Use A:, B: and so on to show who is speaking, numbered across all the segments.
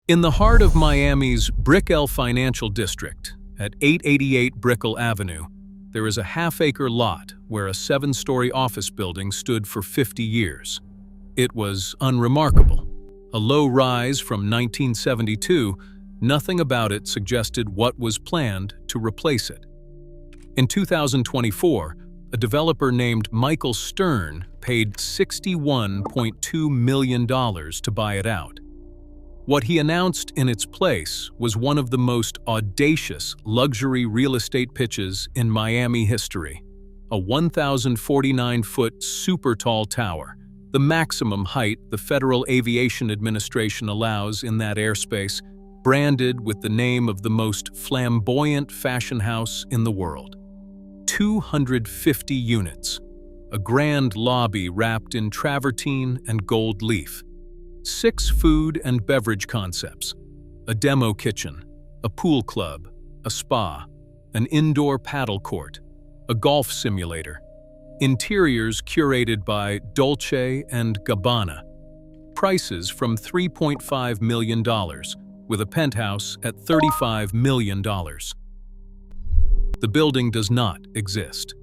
A: In the heart of Miami's Brickell Financial District, at 888 Brickell Avenue, there is a half-acre lot where a 7-story office building stood for 50 years. It was unremarkable. A low rise from 1972, nothing about it suggested what was planned to replace it. In 2024, a developer named Michael Stern paid $61.2 million to buy it out. What he announced in its place was one of the most audacious luxury real estate pitches in Miami history. A 1,049-foot super-tall tower, the maximum height the Federal Aviation Administration allows in that airspace, branded with the name of the most flamboyant fashion house in the world. 250 units, a grand lobby wrapped in travertine and gold leaf, 6 food and beverage concepts, a demo kitchen, a pool club, a spa, an indoor paddle court, a golf simulator, interiors curated by Dolce and Gabbana, prices from $3.5 million, with a penthouse at $35 million. The building does not exist.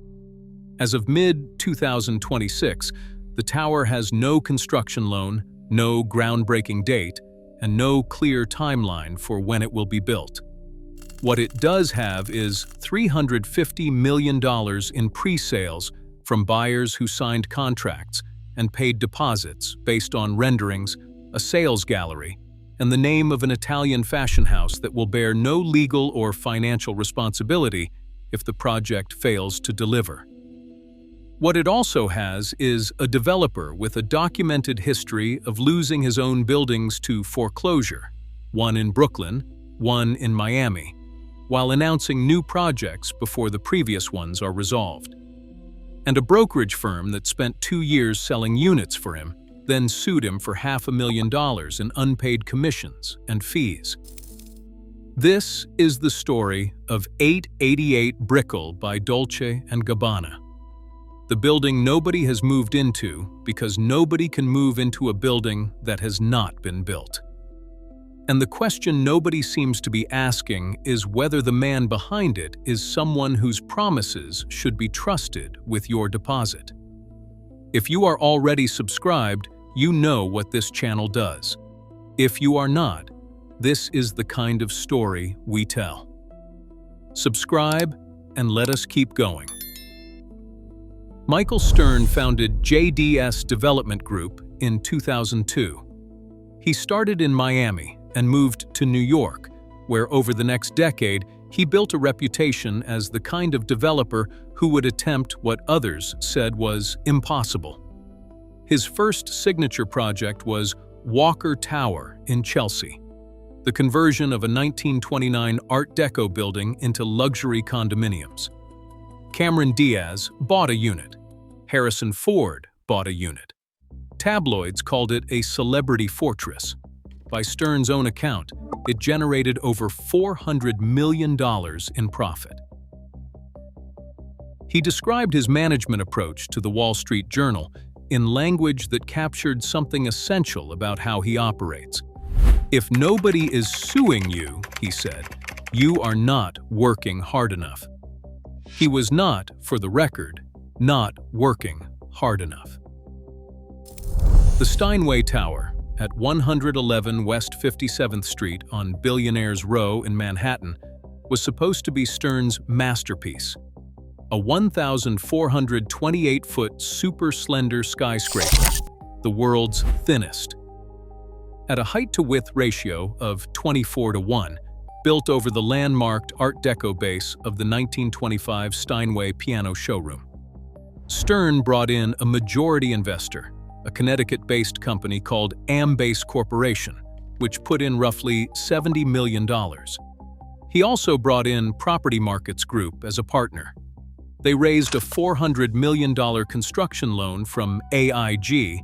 A: As of mid-2026, the tower has no construction loan, no groundbreaking date, and no clear timeline for when it will be built. What it does have is $350 million in pre-sales from buyers who signed contracts and paid deposits based on renderings, a sales gallery, and the name of an Italian fashion house that will bear no legal or financial responsibility if the project fails to deliver. What it also has is a developer with a documented history of losing his own buildings to foreclosure, one in Brooklyn, one in Miami, while announcing new projects before the previous ones are resolved. And a brokerage firm that spent 2 years selling units for him, then sued him for $500,000 in unpaid commissions and fees. This is the story of 888 Brickell by Dolce & Gabbana. The building nobody has moved into because nobody can move into a building that has not been built. And the question nobody seems to be asking is whether the man behind it is someone whose promises should be trusted with your deposit. If you are already subscribed, you know what this channel does. If you are not, this is the kind of story we tell. Subscribe and let us keep going. Michael Stern founded JDS Development Group in 2002. He started in Miami and moved to New York, where over the next decade, he built a reputation as the kind of developer who would attempt what others said was impossible. His first signature project was Walker Tower in Chelsea, the conversion of a 1929 Art Deco building into luxury condominiums. Cameron Diaz bought a unit. Harrison Ford bought a unit. Tabloids called it a celebrity fortress. By Stern's own account, it generated over $400 million in profit. He described his management approach to the Wall Street Journal in language that captured something essential about how he operates. If nobody is suing you, he said, you are not working hard enough. He was not, for the record, not working hard enough. The Steinway Tower, at 111 West 57th Street on Billionaires Row in Manhattan, was supposed to be Stern's masterpiece, a 1,428-foot super-slender skyscraper, the world's thinnest. At a height-to-width ratio of 24:1, built over the landmarked Art Deco base of the 1925 Steinway piano showroom. Stern brought in a majority investor, a Connecticut-based company called Ambase Corporation, which put in roughly $70 million. He also brought in Property Markets Group as a partner. They raised a $400 million construction loan from AIG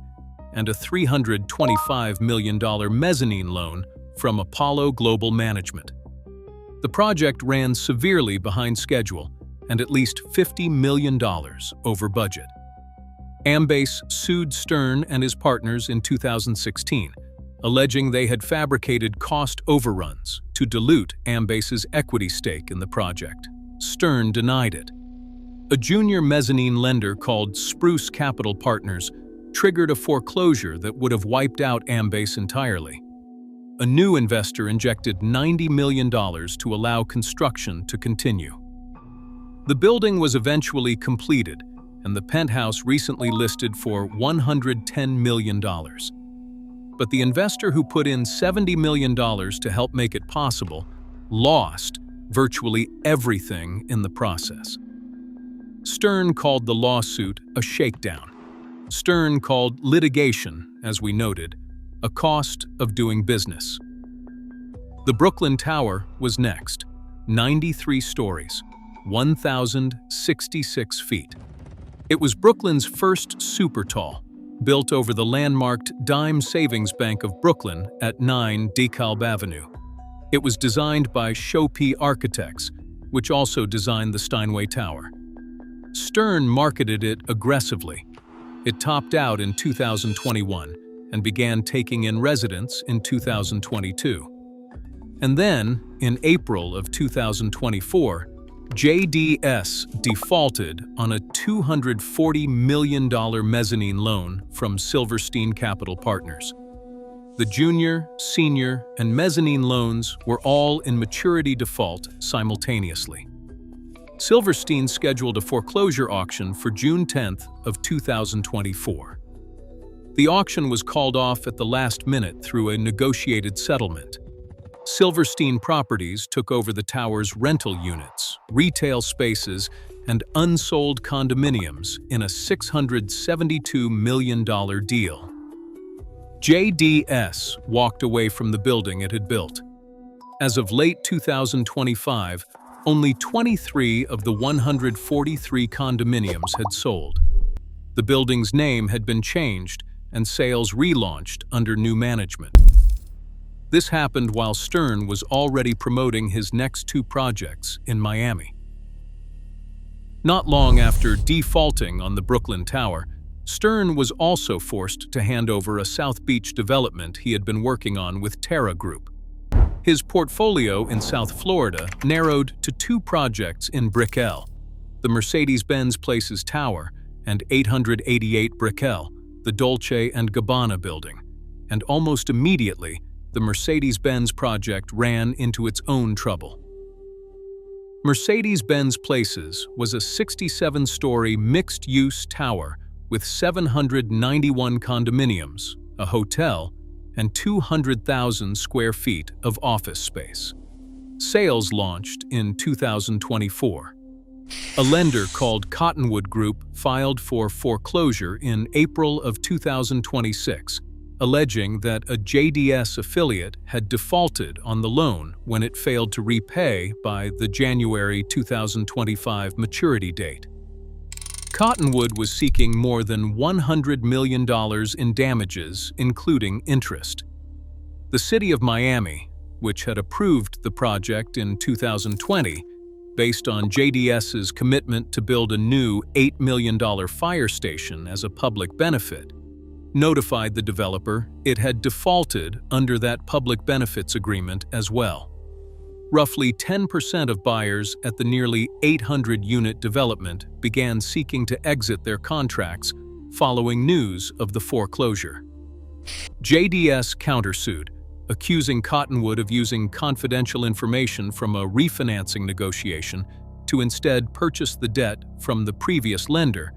A: and a $325 million mezzanine loan from Apollo Global Management. The project ran severely behind schedule and at least $50 million over budget. Ambase sued Stern and his partners in 2016, alleging they had fabricated cost overruns to dilute Ambase's equity stake in the project. Stern denied it. A junior mezzanine lender called Spruce Capital Partners triggered a foreclosure that would have wiped out Ambase entirely. A new investor injected $90 million to allow construction to continue. The building was eventually completed, and the penthouse recently listed for $110 million. But the investor who put in $70 million to help make it possible lost virtually everything in the process. Stern called the lawsuit a shakedown. Stern called litigation, as we noted, a cost of doing business. The Brooklyn Tower was next, 93 stories, 1,066 feet. It was Brooklyn's first super tall, built over the landmarked Dime Savings Bank of Brooklyn at 9 DeKalb Avenue. It was designed by Chopin Architects, which also designed the Steinway Tower. Stern marketed it aggressively. It topped out in 2021 and began taking in residents in 2022. And then, in April of 2024, JDS defaulted on a $240 million mezzanine loan from Silverstein Capital Partners. The junior, senior, and mezzanine loans were all in maturity default simultaneously. Silverstein scheduled a foreclosure auction for June 10th of 2024. The auction was called off at the last minute through a negotiated settlement. Silverstein Properties took over the tower's rental units, retail spaces, and unsold condominiums in a $672 million deal. JDS walked away from the building it had built. As of late 2025, only 23 of the 143 condominiums had sold. The building's name had been changed and sales relaunched under new management. This happened while Stern was already promoting his next two projects in Miami. Not long after defaulting on the Brooklyn Tower, Stern was also forced to hand over a South Beach development he had been working on with Terra Group. His portfolio in South Florida narrowed to two projects in Brickell, the Mercedes-Benz Places Tower and 888 Brickell, the Dolce & Gabbana building, and almost immediately, the Mercedes-Benz project ran into its own trouble. Mercedes-Benz Places was a 67-story mixed-use tower with 791 condominiums, a hotel, and 200,000 square feet of office space. Sales launched in 2024. A lender called Cottonwood Group filed for foreclosure in April of 2026, alleging that a JDS affiliate had defaulted on the loan when it failed to repay by the January 2025 maturity date. Cottonwood was seeking more than $100 million in damages, including interest. The city of Miami, which had approved the project in 2020, based on JDS's commitment to build a new $8 million fire station as a public benefit, notified the developer it had defaulted under that public benefits agreement as well. Roughly 10% of buyers at the nearly 800-unit development began seeking to exit their contracts following news of the foreclosure. JDS countersued, accusing Cottonwood of using confidential information from a refinancing negotiation to instead purchase the debt from the previous lender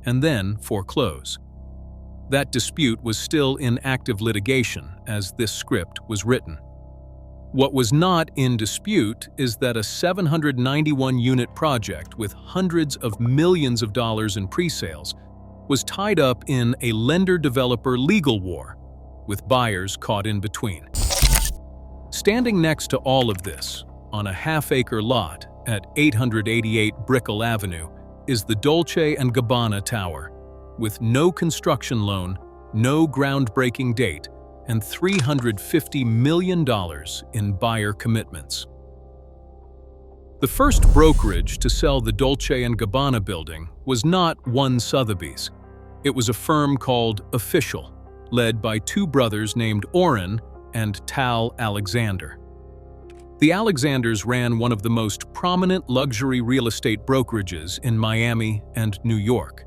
A: and then foreclose. That dispute was still in active litigation as this script was written. What was not in dispute is that a 791-unit project with hundreds of millions of dollars in pre-sales was tied up in a lender-developer legal war, with buyers caught in between. Standing next to all of this, on a half-acre lot at 888 Brickell Avenue, is the Dolce & Gabbana Tower, with no construction loan, no groundbreaking date, and $350 million in buyer commitments. The first brokerage to sell the Dolce & Gabbana building was not one Sotheby's. It was a firm called Official, led by two brothers named Oren and Tal Alexander. The Alexanders ran one of the most prominent luxury real estate brokerages in Miami and New York.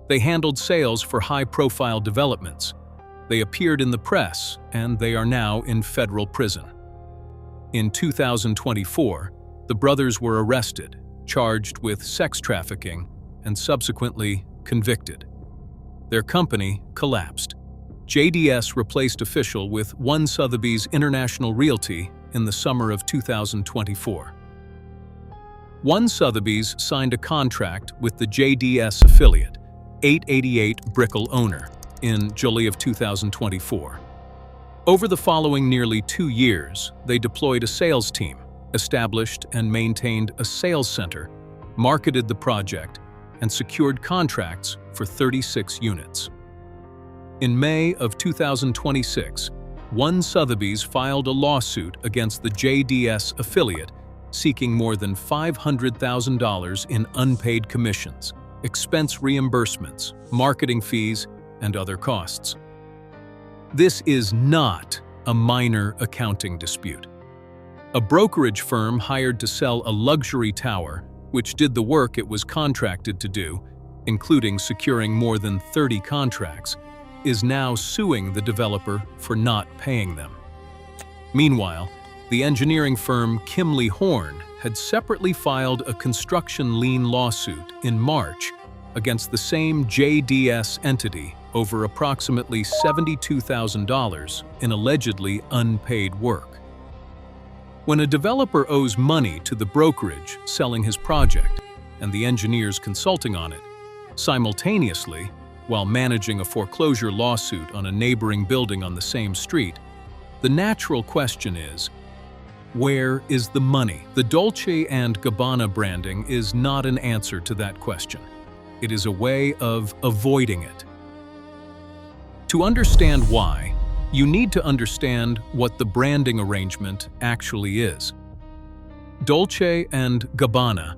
A: They handled sales for high-profile developments. They appeared in the press, and they are now in federal prison. In 2024, the brothers were arrested, charged with sex trafficking, and subsequently convicted. Their company collapsed. JDS replaced official with One Sotheby's International Realty in the summer of 2024. One Sotheby's signed a contract with the JDS affiliate, 888 Brickell owner, in July of 2024. Over the following nearly 2 years, they deployed a sales team, established and maintained a sales center, marketed the project, and secured contracts for 36 units. In May of 2026, One Sotheby's filed a lawsuit against the JDS affiliate, seeking more than $500,000 in unpaid commissions, expense reimbursements, marketing fees, and other costs. This is not a minor accounting dispute. A brokerage firm hired to sell a luxury tower, which did the work it was contracted to do, including securing more than 30 contracts, is now suing the developer for not paying them. Meanwhile, the engineering firm Kimley Horn had separately filed a construction lien lawsuit in March against the same JDS entity over approximately $72,000 in allegedly unpaid work. When a developer owes money to the brokerage selling his project and the engineers consulting on it, simultaneously, while managing a foreclosure lawsuit on a neighboring building on the same street, the natural question is, where is the money? The Dolce & Gabbana branding is not an answer to that question. It is a way of avoiding it. To understand why, you need to understand what the branding arrangement actually is. Dolce & Gabbana,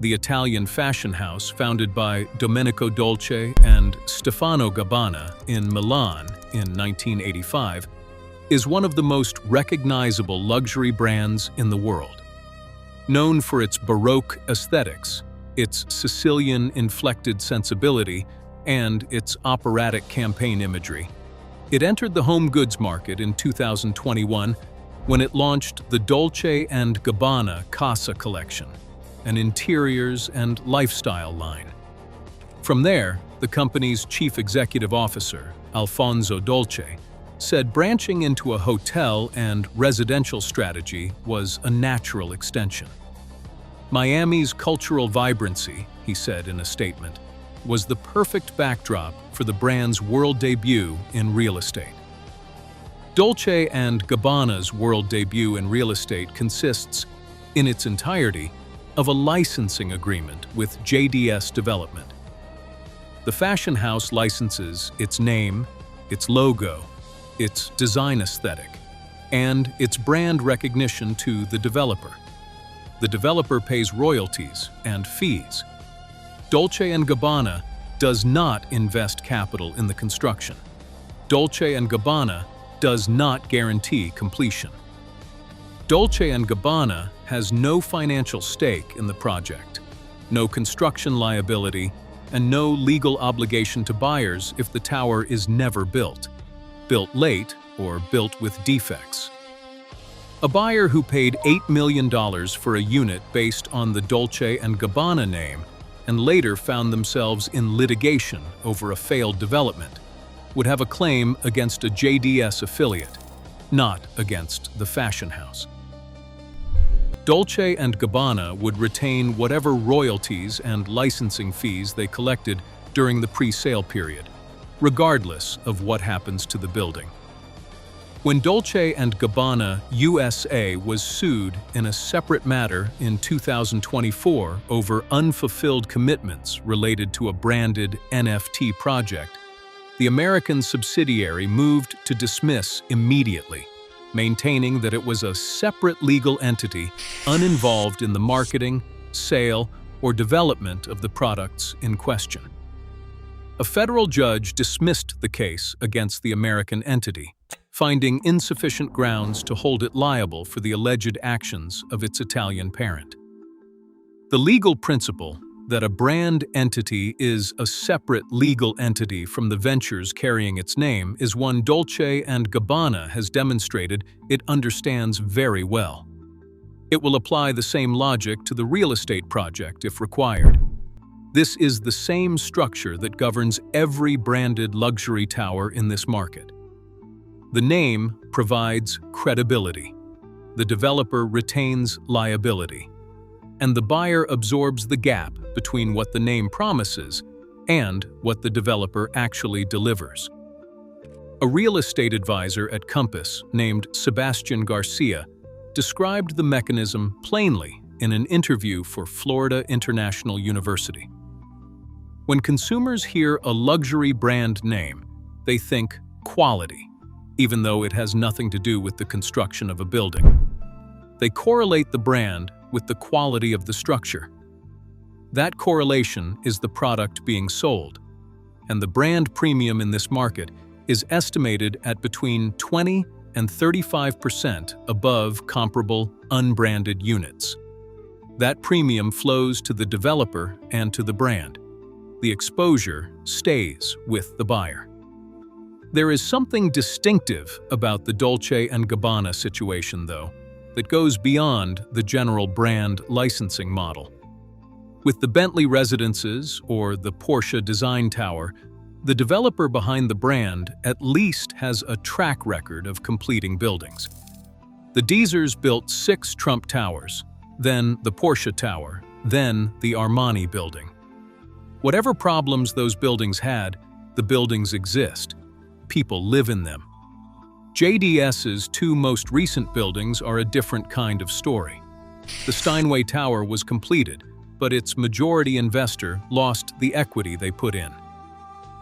A: the Italian fashion house founded by Domenico Dolce and Stefano Gabbana in Milan in 1985, is one of the most recognizable luxury brands in the world. Known for its Baroque aesthetics, its Sicilian-inflected sensibility, and its operatic campaign imagery, it entered the home goods market in 2021 when it launched the Dolce & Gabbana Casa collection, an interiors and lifestyle line. From there, the company's chief executive officer, Alfonso Dolce, said branching into a hotel and residential strategy was a natural extension. Miami's cultural vibrancy, he said in a statement, was the perfect backdrop for the brand's world debut in real estate. Dolce & Gabbana's world debut in real estate consists, in its entirety, of a licensing agreement with JDS Development. The fashion house licenses its name, its logo, its design aesthetic, and its brand recognition to the developer. The developer pays royalties and fees. Dolce & Gabbana does not invest capital in the construction. Dolce & Gabbana does not guarantee completion. Dolce & Gabbana has no financial stake in the project, no construction liability, and no legal obligation to buyers if the tower is never built late, or built with defects. A buyer who paid $8 million for a unit based on the Dolce & Gabbana name and later found themselves in litigation over a failed development would have a claim against a JDS affiliate, not against the fashion house. Dolce & Gabbana would retain whatever royalties and licensing fees they collected during the pre-sale period, regardless of what happens to the building. When Dolce & Gabbana USA was sued in a separate matter in 2024 over unfulfilled commitments related to a branded NFT project, the American subsidiary moved to dismiss immediately, maintaining that it was a separate legal entity uninvolved in the marketing, sale, or development of the products in question. A federal judge dismissed the case against the American entity, finding insufficient grounds to hold it liable for the alleged actions of its Italian parent. The legal principle that a brand entity is a separate legal entity from the ventures carrying its name is one Dolce & Gabbana has demonstrated it understands very well. It will apply the same logic to the real estate project if required. This is the same structure that governs every branded luxury tower in this market. The name provides credibility. The developer retains liability. And the buyer absorbs the gap between what the name promises and what the developer actually delivers. A real estate advisor at Compass named Sebastian Garcia described the mechanism plainly in an interview for Florida International University. When consumers hear a luxury brand name, they think quality, even though it has nothing to do with the construction of a building. They correlate the brand with the quality of the structure. That correlation is the product being sold, and the brand premium in this market is estimated at between 20 and 35% above comparable unbranded units. That premium flows to the developer and to the brand. The exposure stays with the buyer. There is something distinctive about the Dolce & Gabbana situation, though, that goes beyond the general brand licensing model. With the Bentley Residences or the Porsche Design Tower, the developer behind the brand at least has a track record of completing buildings. The Deezers built 6 Trump Towers, then the Porsche Tower, then the Armani building. Whatever problems those buildings had, the buildings exist. People live in them. JDS's 2 most recent buildings are a different kind of story. The Steinway Tower was completed, but its majority investor lost the equity they put in.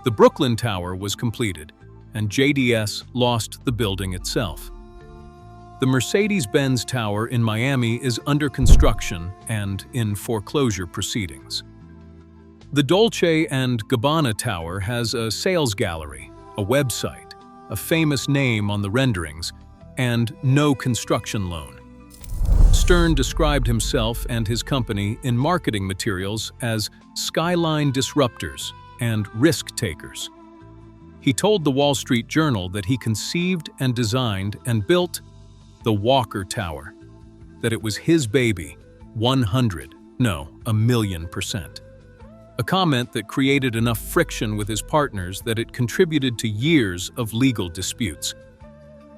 A: The Brooklyn Tower was completed, and JDS lost the building itself. The Mercedes-Benz Tower in Miami is under construction and in foreclosure proceedings. The Dolce & Gabbana Tower has a sales gallery, a website, a famous name on the renderings, and no construction loan. Stern described himself and his company in marketing materials as skyline disruptors and risk takers. He told the Wall Street Journal that he conceived and designed and built the Walker Tower, that it was his baby, 1,000,000%. A comment that created enough friction with his partners that it contributed to years of legal disputes.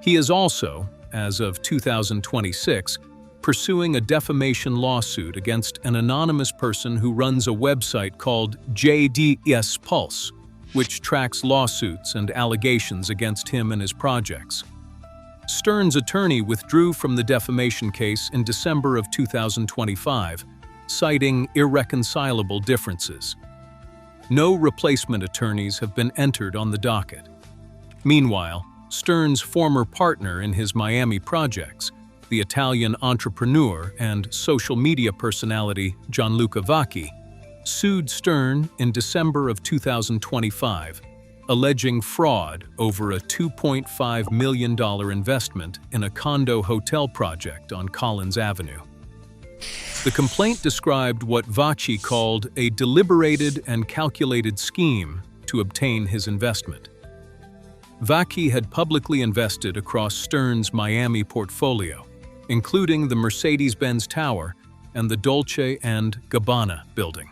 A: He is also, as of 2026, pursuing a defamation lawsuit against an anonymous person who runs a website called JDS Pulse, which tracks lawsuits and allegations against him and his projects. Stern's attorney withdrew from the defamation case in December of 2025, citing irreconcilable differences. No replacement attorneys have been entered on the docket. Meanwhile, Stern's former partner in his Miami projects, the Italian entrepreneur and social media personality Gianluca Vacchi, sued Stern in December of 2025, alleging fraud over a $2.5 million investment in a condo hotel project on Collins Avenue. The complaint described what Vacchi called a deliberated and calculated scheme to obtain his investment. Vacchi had publicly invested across Stern's Miami portfolio, including the Mercedes-Benz Tower and the Dolce & Gabbana building.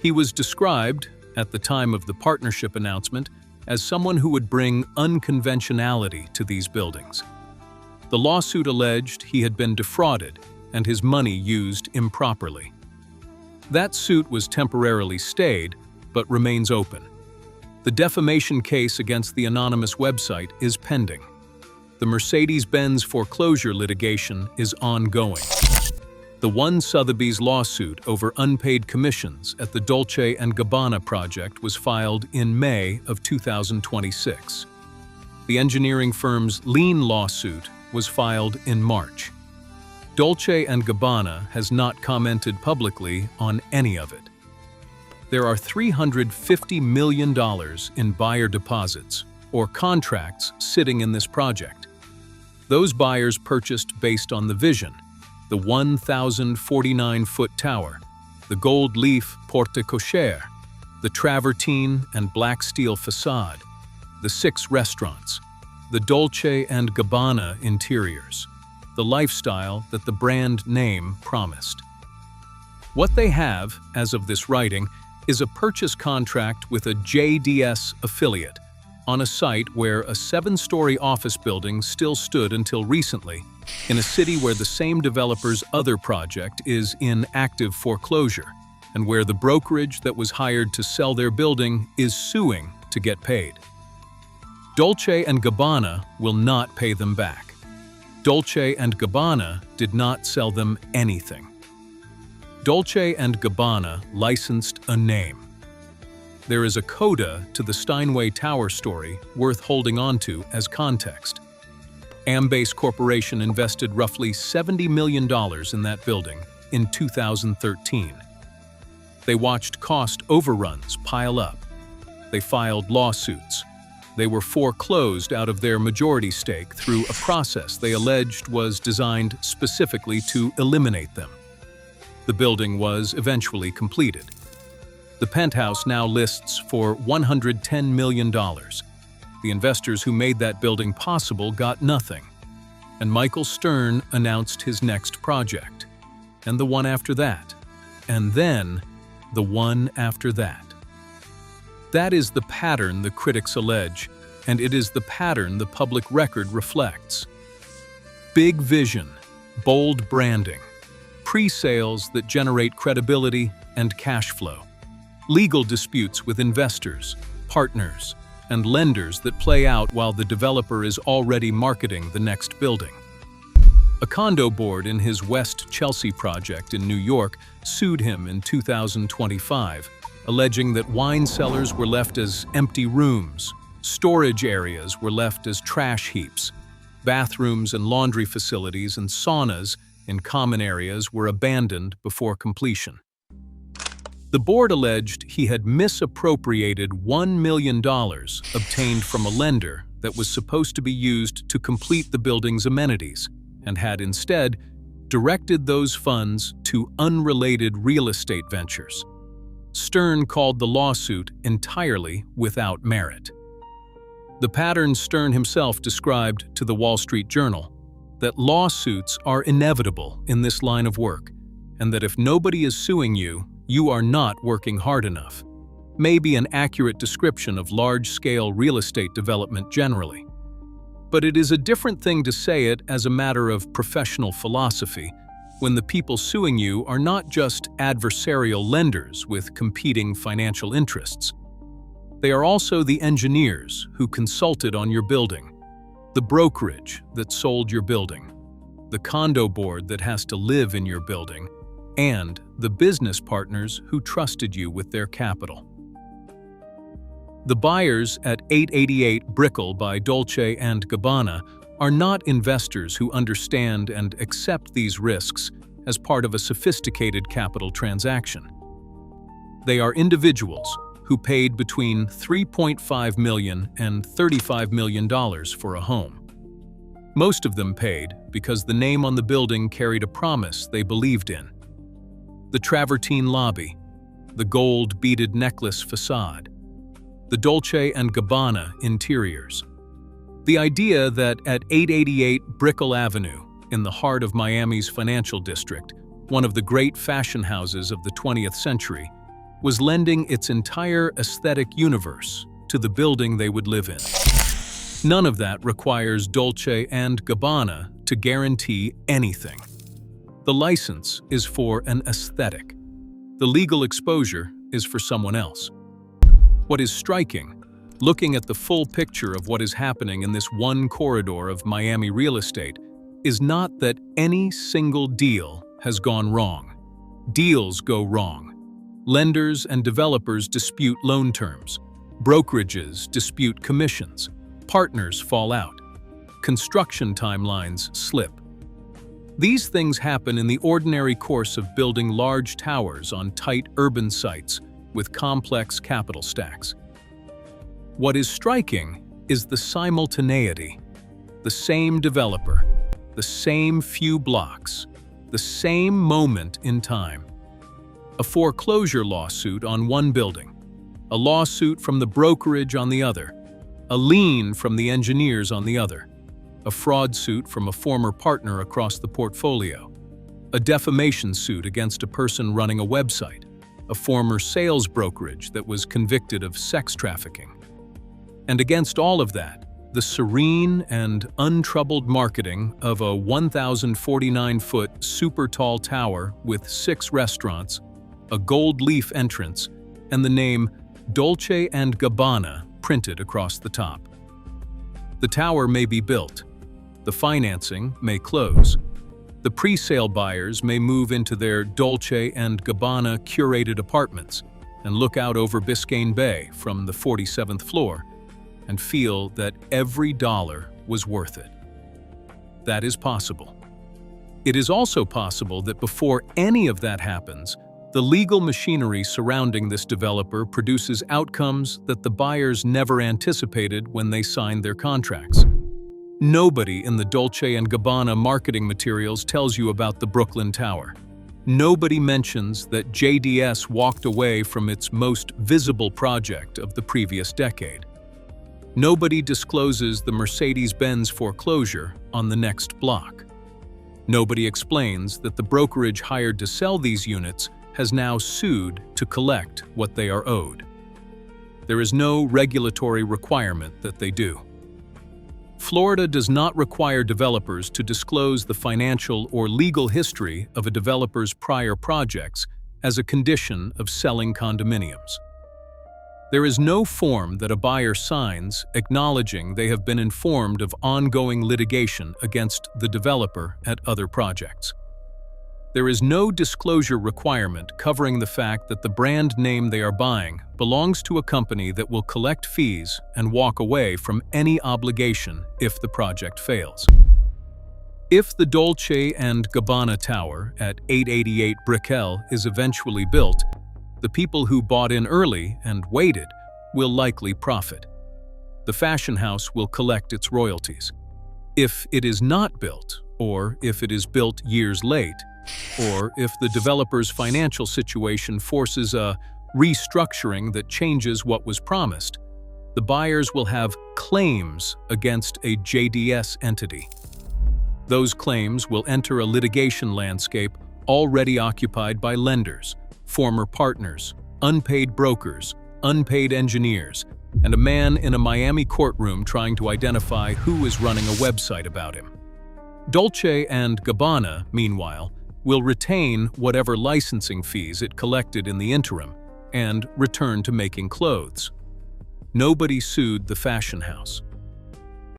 A: He was described, at the time of the partnership announcement, as someone who would bring unconventionality to these buildings. The lawsuit alleged he had been defrauded and his money used improperly. That suit was temporarily stayed, but remains open. The defamation case against the anonymous website is pending. The Mercedes-Benz foreclosure litigation is ongoing. The one Sotheby's lawsuit over unpaid commissions at the Dolce & Gabbana project was filed in May of 2026. The engineering firm's lien lawsuit was filed in March. Dolce & Gabbana has not commented publicly on any of it. There are $350 million in buyer deposits, or contracts, sitting in this project. Those buyers purchased based on the vision: the 1,049-foot tower, the gold leaf porte cochere, the travertine and black steel facade, the 6 restaurants, the Dolce and Gabbana interiors, the lifestyle that the brand name promised. What they have, as of this writing, is a purchase contract with a JDS affiliate on a site where a 7-story office building still stood until recently, in a city where the same developer's other project is in active foreclosure, and where the brokerage that was hired to sell their building is suing to get paid. Dolce and Gabbana will not pay them back. Dolce and Gabbana did not sell them anything. Dolce and Gabbana licensed a name. There is a coda to the Steinway Tower story worth holding onto as context. Ambase Corporation invested roughly $70 million in that building in 2013. They watched cost overruns pile up. They filed lawsuits. They were foreclosed out of their majority stake through a process they alleged was designed specifically to eliminate them. The building was eventually completed. The penthouse now lists for $110 million. The investors who made that building possible got nothing. And Michael Stern announced his next project, and the one after that, and then the one after that. That is the pattern the critics allege, and it is the pattern the public record reflects. Big vision, bold branding, pre-sales that generate credibility and cash flow, legal disputes with investors, partners, and lenders that play out while the developer is already marketing the next building. A condo board in his West Chelsea project in New York sued him in 2025, alleging that wine cellars were left as empty rooms, storage areas were left as trash heaps, bathrooms and laundry facilities and saunas in common areas were abandoned before completion. The board alleged he had misappropriated $1 million obtained from a lender that was supposed to be used to complete the building's amenities, and had instead directed those funds to unrelated real estate ventures. Stern called the lawsuit entirely without merit. The pattern Stern himself described to the Wall Street Journal: that lawsuits are inevitable in this line of work, and that if nobody is suing you, you are not working hard enough. May be an accurate description of large-scale real estate development generally. But it is a different thing to say it as a matter of professional philosophy, when the people suing you are not just adversarial lenders with competing financial interests. They are also the engineers who consulted on your building, the brokerage that sold your building, the condo board that has to live in your building, and the business partners who trusted you with their capital. The buyers at 888 Brickell by Dolce and Gabbana are not investors who understand and accept these risks as part of a sophisticated capital transaction. They are individuals who paid between $3.5 million and $35 million for a home. Most of them paid because the name on the building carried a promise they believed in: the travertine lobby, the gold beaded necklace facade, the Dolce and Gabbana interiors. The idea that at 888 Brickell Avenue, in the heart of Miami's financial district, one of the great fashion houses of the 20th century, was lending its entire aesthetic universe to the building they would live in. None of that requires Dolce and Gabbana to guarantee anything. The license is for an aesthetic. The legal exposure is for someone else. What is striking, looking at the full picture of what is happening in this one corridor of Miami real estate, is not that any single deal has gone wrong. Deals go wrong. Lenders and developers dispute loan terms. Brokerages dispute commissions. Partners fall out. Construction timelines slip. These things happen in the ordinary course of building large towers on tight urban sites with complex capital stacks. What is striking is the simultaneity. The same developer, the same few blocks, the same moment in time. A foreclosure lawsuit on one building, a lawsuit from the brokerage on the other, a lien from the engineers on the other, a fraud suit from a former partner across the portfolio, a defamation suit against a person running a website, a former sales brokerage that was convicted of sex trafficking. And against all of that, the serene and untroubled marketing of a 1,049-foot super tall tower with 6 restaurants, a gold leaf entrance, and the name Dolce & Gabbana printed across the top. The tower may be built. The financing may close. The pre-sale buyers may move into their Dolce & Gabbana curated apartments and look out over Biscayne Bay from the 47th floor and feel that every dollar was worth it. That is possible. It is also possible that before any of that happens, the legal machinery surrounding this developer produces outcomes that the buyers never anticipated when they signed their contracts. Nobody in the Dolce & Gabbana marketing materials tells you about the Brooklyn Tower. Nobody mentions that JDS walked away from its most visible project of the previous decade. Nobody discloses the Mercedes-Benz foreclosure on the next block. Nobody explains that the brokerage hired to sell these units has now sued to collect what they are owed. There is no regulatory requirement that they do. Florida does not require developers to disclose the financial or legal history of a developer's prior projects as a condition of selling condominiums. There is no form that a buyer signs acknowledging they have been informed of ongoing litigation against the developer at other projects. There is no disclosure requirement covering the fact that the brand name they are buying belongs to a company that will collect fees and walk away from any obligation if the project fails. If the Dolce & Gabbana Tower at 888 Brickell is eventually built, the people who bought in early and waited will likely profit. The fashion house will collect its royalties. If it is not built, or if it is built years late, or if the developer's financial situation forces a restructuring that changes what was promised, the buyers will have claims against a JDS entity. Those claims will enter a litigation landscape already occupied by lenders, former partners, unpaid brokers, unpaid engineers, and a man in a Miami courtroom trying to identify who is running a website about him. Dolce & Gabbana, meanwhile, will retain whatever licensing fees it collected in the interim and return to making clothes. Nobody sued the fashion house.